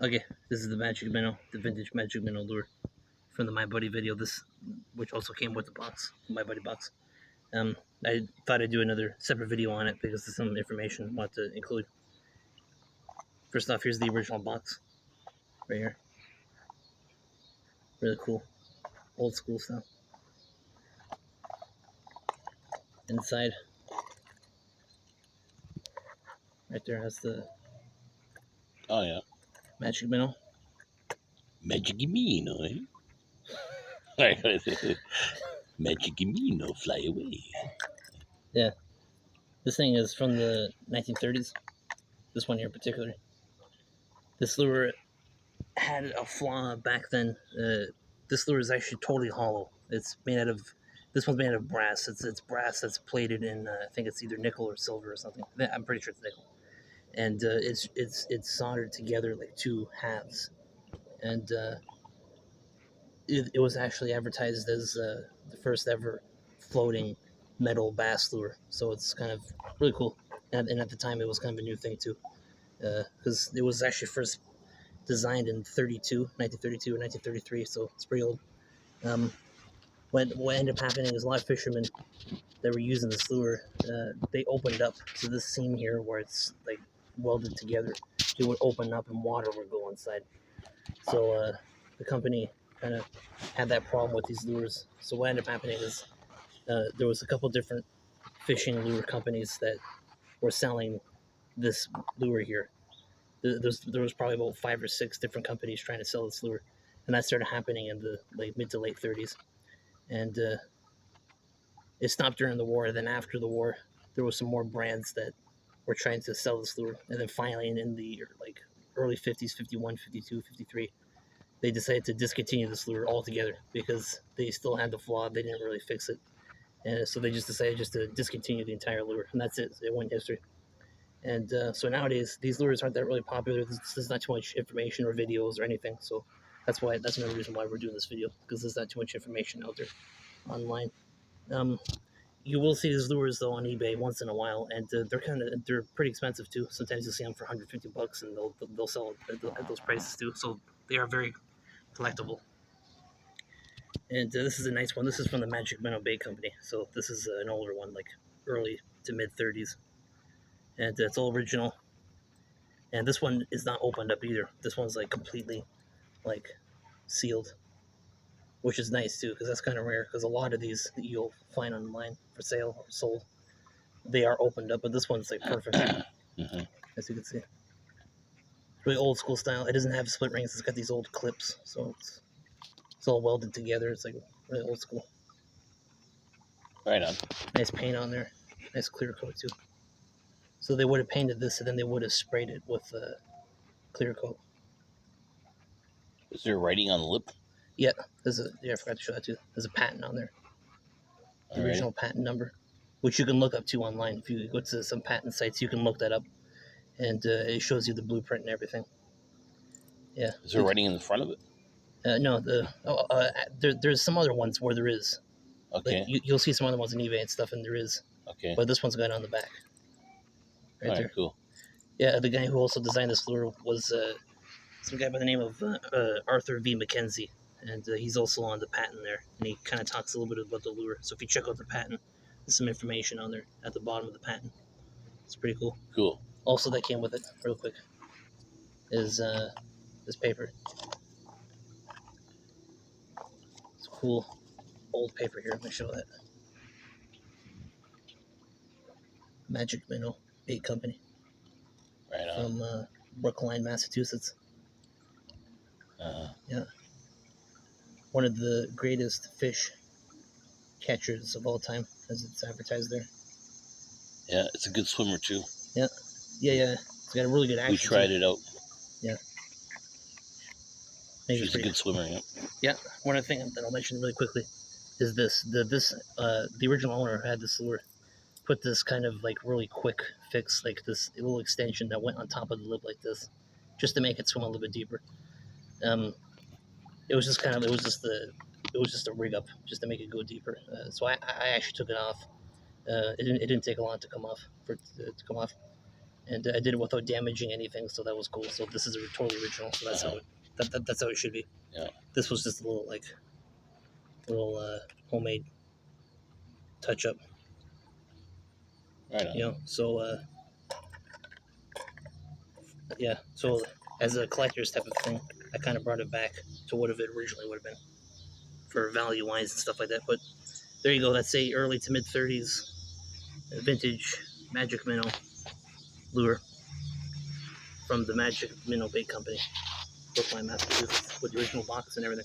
Okay, this is the Magic Minnow, the vintage Magic Minnow lure from the My Buddy video. This, which also came with the box, the My Buddy box. I thought I'd do another separate video on it because there's some information I want to include. First off, here's the original box, right here. Really cool, old school style. Inside, right there has the Oh yeah, Magic Minnow. Magic Minnow, eh? Magic Minnow, fly away. Yeah, this thing is from the 1930s. This one here in particular. This lure had a flaw back then. This lure is actually totally hollow. It's made out of. This one's made out of brass. It's brass that's plated in. I think it's either nickel or silver or something. I'm pretty sure it's nickel. And it's soldered together like two halves. And it was actually advertised as the first ever floating metal bass lure. So it's kind of really cool. And at the time, it was kind of a new thing too, because it was actually first designed in 1932 or 1933, so it's pretty old. What ended up happening is a lot of fishermen that were using this lure, they opened up. So this seam here, where it's like welded together, it would open up and water would go inside. So the company kind of had that problem with these lures. So what ended up happening is there was a couple different fishing lure companies that were selling this lure here. There was probably about 5 or 6 different companies trying to sell this lure, and that started happening in the mid to late 30s. And it stopped during the war. Then after the war, there was some more brands that were trying to sell this lure, and then finally in the like early 50s, 51, 52, 53, they decided to discontinue this lure altogether because they still had the flaw. They didn't really fix it, and so they just decided just to discontinue the entire lure, and that's it. It went history. And so nowadays, these lures aren't that really popular. There's not too much information or videos or anything. So that's another reason why we're doing this video, because there's not too much information out there online. Um, you will see these lures though on eBay once in a while, and they're pretty expensive too. Sometimes you'll see them for $150, and they'll sell at those prices too. So they are very collectible. And this is a nice one. This is from the Magic Minnow Bait Company. So this is an older one, like early to mid 30s, and it's all original. And this one is not opened up either. This one's like completely like sealed, which is nice too, because that's kind of rare. Because a lot of these that you'll find online for sale or sold, they are opened up, but this one's like perfect, Mm-hmm. as you can see. It's really old school style. It doesn't have split rings. It's got these old clips, so it's all welded together. It's like really old school. Right on. Nice paint on there. Nice clear coat too. So they would have painted this, and then they would have sprayed it with clear coat. Is there writing on the lip? Yeah, I forgot to show that too. There's a patent on there. The original patent number, which you can look up to online. If you go to some patent sites, you can look that up, and it shows you the blueprint and everything. Yeah. Is there writing in the front of it? No, there's some other ones where there is. Okay. Like you'll see some other ones on eBay and stuff, and there is. Okay. But this one's got it on the back. Right there. Cool. Yeah, the guy who also designed this lure was some guy by the name of Arthur V. McKenzie, and he's also on the patent there, and he kind of talks a little bit about the lure. So if you check out the patent, there's some information on there at the bottom of the patent. It's pretty cool. Cool. Also, that came with it, real quick, is this paper. It's cool old paper here. Let me show that. Magic Minnow Bait Company. Right on. From Brookline, Massachusetts. Yeah. One of the greatest fish catchers of all time, as it's advertised there. Yeah, it's a good swimmer too. Yeah. It's got a really good action. We tried it out. Yeah. She's a good swimmer, yeah. Yeah. One other thing that I'll mention really quickly is this. The original owner had this lure, put this kind of like really quick fix, like this little extension that went on top of the lip like this, just to make it swim a little bit deeper. It was just a rig up just to make it go deeper. So I actually took it off. It didn't take a lot to come off, and I did it without damaging anything, so that was cool. So this is a totally original, so that's that's how it should be. Yeah. This was just a little homemade touch up, Right on. you know. So yeah, so as a collector's type of thing, I kind of brought it back to what it originally would have been for value wise and stuff like that. But there you go. That's a early to mid 30s vintage Magic Minnow lure from the Magic Minnow Bait Company, Brookline, Massachusetts, with the original box and everything.